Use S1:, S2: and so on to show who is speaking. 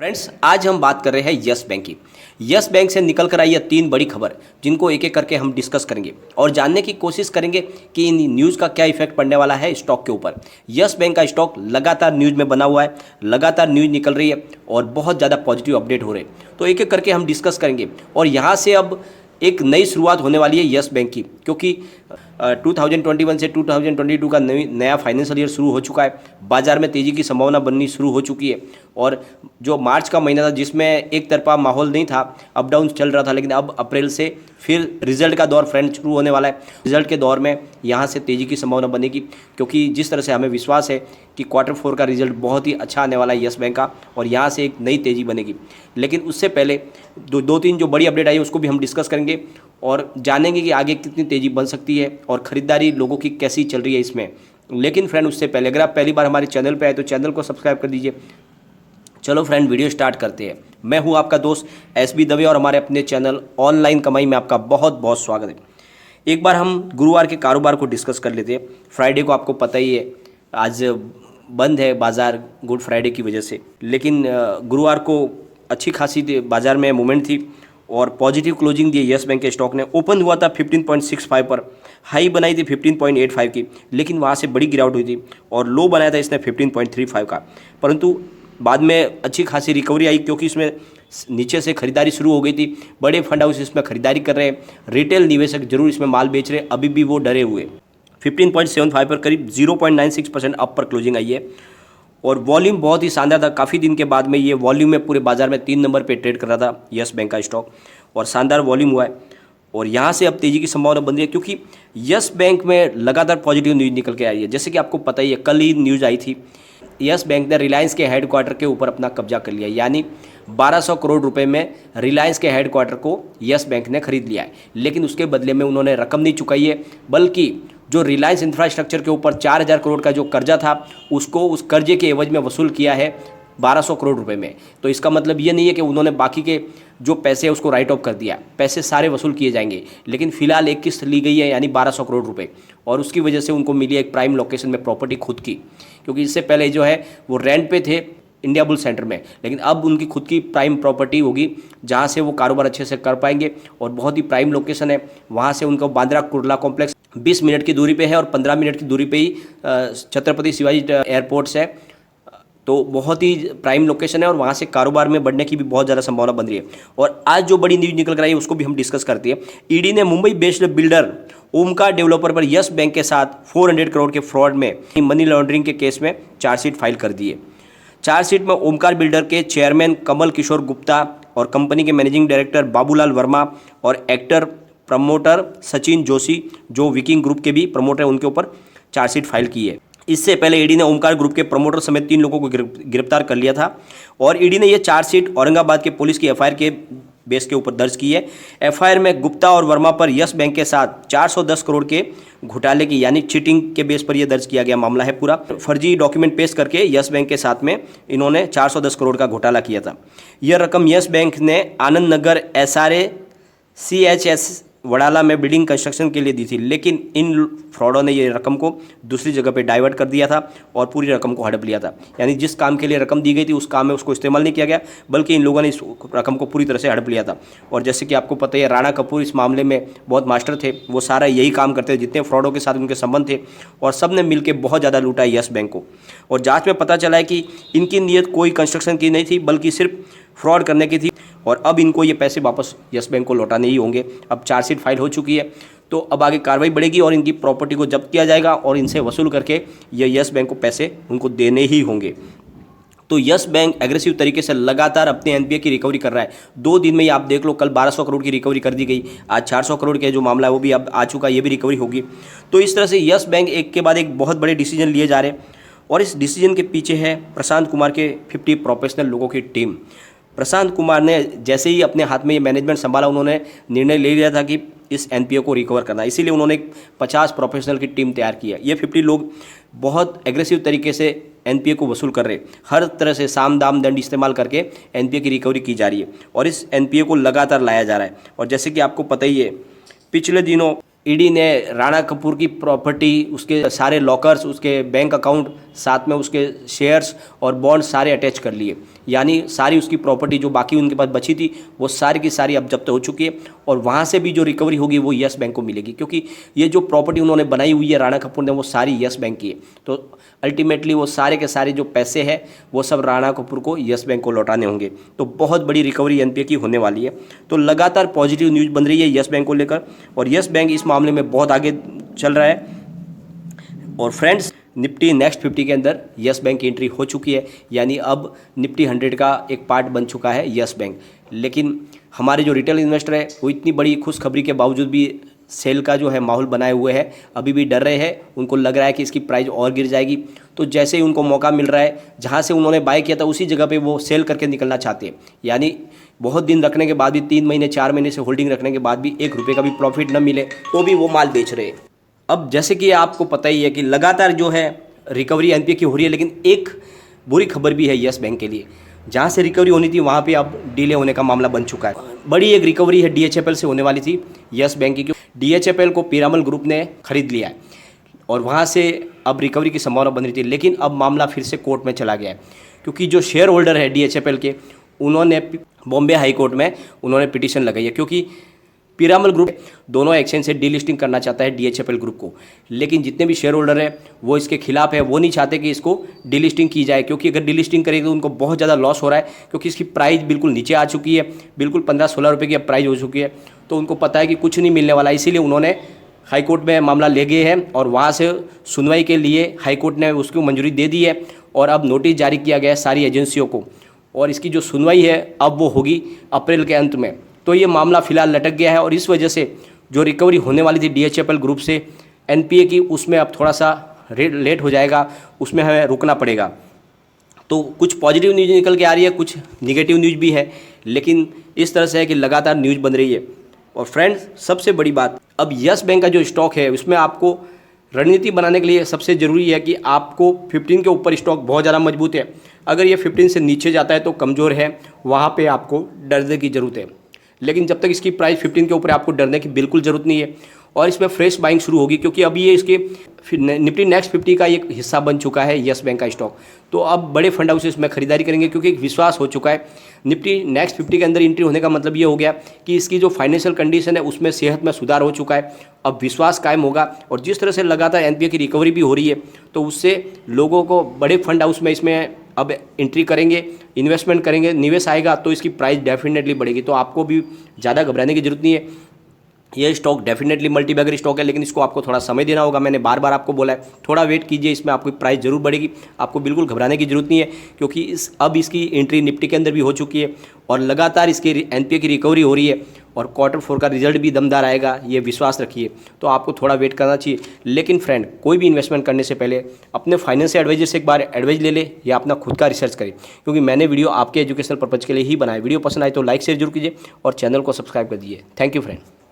S1: Friends, आज हम बात कर रहे हैं यस बैंक की। यस बैंक से निकल कर आई है 3 बड़ी खबर, जिनको एक एक करके हम डिस्कस करेंगे और जानने की कोशिश करेंगे कि इन न्यूज़ का क्या इफेक्ट पड़ने वाला है स्टॉक के ऊपर। यस बैंक का स्टॉक लगातार न्यूज़ में बना हुआ है, लगातार न्यूज़ निकल रही है और बहुत ज़्यादा पॉजिटिव अपडेट हो रहे हैं। तो एक एक करके हम डिस्कस करेंगे और यहाँ से अब एक नई शुरुआत होने वाली है यस बैंक की, क्योंकि 2021 से 2022 का नया फाइनेंशियल ईयर शुरू हो चुका है। बाजार में तेज़ी की संभावना बननी शुरू हो चुकी है और जो मार्च का महीना था जिसमें एक तरफा माहौल नहीं था, अप डाउन चल रहा था, लेकिन अब अप्रैल से फिर रिजल्ट का दौर फ्रेंड शुरू होने वाला है। रिजल्ट के दौर में यहाँ से तेज़ी की संभावना बनेगी, क्योंकि जिस तरह से हमें विश्वास है कि Q4 का रिजल्ट बहुत ही अच्छा आने वाला है यस बैंक का और यहाँ से एक नई तेज़ी बनेगी। लेकिन उससे पहले दो तीन जो बड़ी अपडेट आई है उसको भी हम डिस्कस करेंगे और जानेंगे कि आगे कितनी तेज़ी बन सकती है और ख़रीदारी लोगों की कैसी चल रही है इसमें। लेकिन फ्रेंड, उससे पहले अगर आप पहली बार हमारे चैनल पे आए तो चैनल को सब्सक्राइब कर दीजिए। चलो फ्रेंड, वीडियो स्टार्ट करते हैं। मैं हूं आपका दोस्त SB दवे और हमारे अपने चैनल ऑनलाइन कमाई में आपका बहुत बहुत स्वागत है। एक बार हम गुरुवार के कारोबार को डिस्कस कर लेते हैं। फ्राइडे को आपको पता ही है आज बंद है बाज़ार गुड फ्राइडे की वजह से, लेकिन गुरुवार को अच्छी खासी बाज़ार में मूवमेंट थी और पॉजिटिव क्लोजिंग दी यस बैंक के स्टॉक ने। ओपन हुआ था 15.65 पर, हाई बनाई थी 15.85 की, लेकिन वहाँ से बड़ी गिरावट हुई थी और लो बनाया था इसने 15.35 का। परंतु बाद में अच्छी खासी रिकवरी आई, क्योंकि इसमें नीचे से खरीदारी शुरू हो गई थी। बड़े फंड हाउस इसमें खरीदारी कर रहे हैं, रिटेल निवेशक जरूर इसमें माल बेच रहे हैं, अभी भी वो डरे हुए। 15.75 पर करीब 0.96% अप पर क्लोजिंग आई है और वॉल्यूम बहुत ही शानदार था। काफ़ी दिन के बाद में ये वॉल्यूम में पूरे बाजार में 3 नंबर पे ट्रेड कर रहा था यस बैंक का स्टॉक और शानदार वॉल्यूम हुआ है और यहाँ से अब तेज़ी की संभावना बन रही है, क्योंकि यस बैंक में लगातार पॉजिटिव न्यूज़ निकल के आई है। जैसे कि आपको पता ही है, कल ही न्यूज़ आई थी, यस बैंक ने रिलायंस के हेडक्वार्टर के ऊपर अपना कब्जा कर लिया, यानी 1200 करोड़ रुपए में रिलायंस के हेडक्वार्टर को यस बैंक ने खरीद लिया है। लेकिन उसके बदले में उन्होंने रकम नहीं चुकाई है, बल्कि जो रिलायंस इंफ्रास्ट्रक्चर के ऊपर 4000 करोड़ का जो कर्जा था उसको उस कर्जे के एवज में वसूल किया है 1200 करोड़ रुपए में। तो इसका मतलब ये नहीं है कि उन्होंने बाकी के जो पैसे हैं उसको राइट ऑफ कर दिया, पैसे सारे वसूल किए जाएंगे। लेकिन फिलहाल एक किस्त ली गई है, यानी 1200 करोड़ रुपए, और उसकी वजह से उनको मिली एक प्राइम लोकेशन में प्रॉपर्टी खुद की, क्योंकि इससे पहले जो है वो रेंट पे थे इंडिया बुल सेंटर में, लेकिन अब उनकी खुद की प्राइम प्रॉपर्टी होगी जहाँ से वो कारोबार अच्छे से कर पाएंगे और बहुत ही प्राइम लोकेशन है। वहाँ से उनको बांद्रा कुर्ला कॉम्प्लेक्स 20 मिनट की दूरी पे है और 15 मिनट की दूरी पे ही छत्रपति शिवाजी एयरपोर्ट है। तो बहुत ही प्राइम लोकेशन है और वहाँ से कारोबार में बढ़ने की भी बहुत ज़्यादा संभावना बन रही है। और आज जो बड़ी न्यूज़ निकल कर आई है उसको भी हम डिस्कस करते हैं। ईडी ने Mumbai based builder Omkar developer पर यस बैंक के साथ 400 करोड़ के फ्रॉड में मनी लॉन्ड्रिंग के केस में चार्जशीट फाइल कर दी है। चार्जशीट में ओमकार बिल्डर के चेयरमैन कमल किशोर गुप्ता और कंपनी के मैनेजिंग डायरेक्टर बाबूलाल वर्मा और एक्टर प्रमोटर सचिन जोशी, जो विकिंग ग्रुप के भी प्रमोटर हैं, उनके ऊपर चार्जशीट फाइल की है। इससे पहले ईडी ने ओमकार ग्रुप के प्रमोटर समेत 3 लोगों को गिरफ्तार कर लिया था और ईडी ने यह चार्जशीट औरंगाबाद के पुलिस की एफआईआर के बेस के ऊपर दर्ज की है। एफआईआर में गुप्ता और वर्मा पर यस बैंक के साथ 410 करोड़ के घोटाले की, यानी चीटिंग के बेस पर यह दर्ज किया गया मामला है। पूरा फर्जी डॉक्यूमेंट पेश करके यस बैंक के साथ में इन्होंने 410 करोड़ का घोटाला किया था। यह रकम यस बैंक ने आनंद नगर SRA CHS वडाला में बिल्डिंग कंस्ट्रक्शन के लिए दी थी, लेकिन इन फ्रॉडों ने ये रकम को दूसरी जगह पे डाइवर्ट कर दिया था और पूरी रकम को हड़प लिया था। यानी जिस काम के लिए रकम दी गई थी उस काम में उसको इस्तेमाल नहीं किया गया, बल्कि इन लोगों ने इस रकम को पूरी तरह से हड़प लिया था। और जैसे कि आपको पता है, राणा कपूर इस मामले में बहुत मास्टर थे, वो सारा यही काम करते थे, जितने फ्रॉडों के साथ उनके संबंध थे, और सब ने मिल बहुत ज़्यादा लूटा है यस बैंक को। और जाँच में पता चला है कि इनकी नीयत कोई कंस्ट्रक्शन की नहीं थी, बल्कि सिर्फ फ्रॉड करने की थी और अब इनको ये पैसे वापस यस बैंक को लौटाने ही होंगे। अब चार्जशीट फाइल हो चुकी है, तो अब आगे कार्रवाई बढ़ेगी और इनकी प्रॉपर्टी को जब्त किया जाएगा और इनसे वसूल करके ये यस बैंक को पैसे उनको देने ही होंगे। तो यस बैंक एग्रेसिव तरीके से लगातार अपने एनपीए की रिकवरी कर रहा है। 2 दिन में ही आप देख लो, कल 1200 करोड़ की रिकवरी कर दी गई, आज 400 करोड़ के जो मामला है वो भी अब आ चुका है, ये भी रिकवरी होगी। तो इस तरह से यस बैंक एक के बाद एक बहुत बड़े डिसीजन लिए जा रहे हैं और इस डिसीजन के पीछे है प्रशांत कुमार के 50 प्रोफेशनल लोगों की टीम। प्रशांत कुमार ने जैसे ही अपने हाथ में ये मैनेजमेंट संभाला, उन्होंने निर्णय ले लिया था कि इस एनपीओ को रिकवर करना, इसीलिए उन्होंने 50 प्रोफेशनल की टीम तैयार की है। ये 50 लोग बहुत एग्रेसिव तरीके से एनपीए को वसूल कर रहे हैं, हर तरह से साम दाम दंड इस्तेमाल करके एनपीए की रिकवरी की जा रही है और इस एनपीए को लगातार लाया जा रहा है। और जैसे कि आपको पता ही है, पिछले दिनों ईडी ने राणा कपूर की प्रॉपर्टी, उसके सारे लॉकर्स, उसके बैंक अकाउंट, साथ में उसके शेयर्स और बॉन्ड सारे अटैच कर लिए। यानी सारी उसकी प्रॉपर्टी जो बाकी उनके पास बची थी वो सारी की सारी अब जब्त हो चुकी है, और वहाँ से भी जो रिकवरी होगी वो यस बैंक को मिलेगी, क्योंकि ये जो प्रॉपर्टी उन्होंने बनाई हुई है राणा कपूर ने वो सारी यस बैंक की है। तो अल्टीमेटली वो सारे के सारे जो पैसे हैं वो सब राणा कपूर को यस बैंक को लौटाने होंगे। तो बहुत बड़ी रिकवरी एनपीए की होने वाली है। तो लगातार पॉजिटिव न्यूज़ बन रही है यस बैंक को लेकर, और यस बैंक इस मामले में बहुत आगे चल रहा है। और फ्रेंड्स, निफ्टी नेक्स्ट 50 के अंदर यस बैंक की एंट्री हो चुकी है, यानी अब निफ्टी 100 का एक पार्ट बन चुका है यस बैंक। लेकिन हमारे जो रिटेल इन्वेस्टर है वो इतनी बड़ी खुशखबरी के बावजूद भी सेल का जो है माहौल बनाए हुए हैं, अभी भी डर रहे हैं। उनको लग रहा है कि इसकी प्राइस और गिर जाएगी। तो जैसे ही उनको मौका मिल रहा है, जहाँ से उन्होंने बाय किया था उसी जगह पे वो सेल करके निकलना चाहते हैं। यानी बहुत दिन रखने के बाद भी, 3 महीने 4 महीने से होल्डिंग रखने के बाद भी 1 रुपये का भी प्रॉफिट न मिले तो भी वो माल बेच रहे हैं। अब जैसे कि आपको पता ही है कि लगातार जो है रिकवरी एनपीए की हो रही है, लेकिन एक बुरी खबर भी है यस बैंक के लिए। जहाँ से रिकवरी होनी थी वहाँ पे अब डिले होने का मामला बन चुका है। बड़ी एक रिकवरी है डीएचएफएल से होने वाली थी यस बैंक की, डीएचएफएल को पीरामल ग्रुप ने खरीद लिया है और वहाँ से अब रिकवरी की संभावना बन रही थी। लेकिन अब मामला फिर से कोर्ट में चला गया है, क्योंकि जो शेयर होल्डर है डीएचएफएल के, उन्होंने बॉम्बे हाई कोर्ट में उन्होंने पिटीशन लगाई है, क्योंकि पीरामल ग्रुप दोनों एक्सचेंज से डीलिस्टिंग करना चाहता है डीएचएफएल ग्रुप को। लेकिन जितने भी शेयर होल्डर हैं वो इसके खिलाफ है, वो नहीं चाहते कि इसको डीलिस्टिंग की जाए, क्योंकि अगर डीलिस्टिंग करेगी तो उनको बहुत ज़्यादा लॉस हो रहा है, क्योंकि इसकी प्राइस बिल्कुल नीचे आ चुकी है, बिल्कुल 15-16 रुपये की अब प्राइस हो चुकी है। तो उनको पता है कि कुछ नहीं मिलने वाला, इसीलिए उन्होंने हाई कोर्ट में मामला ले गए हैं और वहाँ से सुनवाई के लिए हाई कोर्ट ने उसको मंजूरी दे दी है। और अब नोटिस जारी किया गया है सारी एजेंसियों को, और इसकी जो सुनवाई है अब वो होगी अप्रैल के अंत में। तो ये मामला फिलहाल लटक गया है, और इस वजह से जो रिकवरी होने वाली थी डीएचएफएल ग्रुप से एनपीए की, उसमें अब थोड़ा सा लेट हो जाएगा, उसमें हमें रुकना पड़ेगा। तो कुछ पॉजिटिव न्यूज़ निकल के आ रही है, कुछ निगेटिव न्यूज़ भी है, लेकिन इस तरह से है कि लगातार न्यूज़ बन रही है। और फ्रेंड्स, सबसे बड़ी बात, अब यस बैंक का जो स्टॉक है उसमें आपको रणनीति बनाने के लिए सबसे ज़रूरी है कि आपको 15 के ऊपर स्टॉक बहुत ज़्यादा मजबूत है। अगर ये 15 से नीचे जाता है तो कमज़ोर है, वहाँ पर आपको डरने की ज़रूरत है। लेकिन जब तक इसकी प्राइस 15 के ऊपर, आपको डरने की बिल्कुल ज़रूरत नहीं है। और इसमें फ्रेश बाइंग शुरू होगी, क्योंकि अभी ये इसके निफ्टी नेक्स्ट 50 का एक हिस्सा बन चुका है यस बैंक का स्टॉक। तो अब बड़े फंड हाउस इसमें खरीदारी करेंगे, क्योंकि एक विश्वास हो चुका है। निफ्टी नेक्स्ट 50 के अंदर एंट्री होने का मतलब ये हो गया कि इसकी जो फाइनेंशियल कंडीशन है उसमें सेहत में सुधार हो चुका है। अब विश्वास कायम होगा, और जिस तरह से लगातार एनपीए की रिकवरी भी हो रही है, तो उससे लोगों को बड़े फंड हाउस में इसमें अब एंट्री करेंगे, इन्वेस्टमेंट करेंगे, निवेश आएगा, तो इसकी प्राइस डेफिनेटली बढ़ेगी। तो आपको भी ज़्यादा घबराने की जरूरत नहीं है। ये स्टॉक डेफिनेटली मल्टीबैगर स्टॉक है, लेकिन इसको आपको थोड़ा समय देना होगा। मैंने बार बार आपको बोला है, थोड़ा वेट कीजिए, इसमें आपकी प्राइस जरूर बढ़ेगी। आपको बिल्कुल घबराने की जरूरत नहीं है, क्योंकि अब इसकी एंट्री निफ्टी के अंदर भी हो चुकी है, और लगातार इसकी एनपीए की रिकवरी हो रही है, और Q4 का रिजल्ट भी दमदार आएगा, ये विश्वास रखिए। तो आपको थोड़ा वेट करना चाहिए। लेकिन फ्रेंड, कोई भी इन्वेस्टमेंट करने से पहले अपने फाइनेंशियल एडवाइजर से एक बार एडवाइस ले ले, या अपना खुद का रिसर्च करें, क्योंकि मैंने वीडियो आपके एजुकेशनल पर्पज़ के लिए ही बनाया। वीडियो पसंद आए तो लाइक शेयर जरूर कीजिए, और चैनल को सब्सक्राइब कर दीजिए। Thank you friend.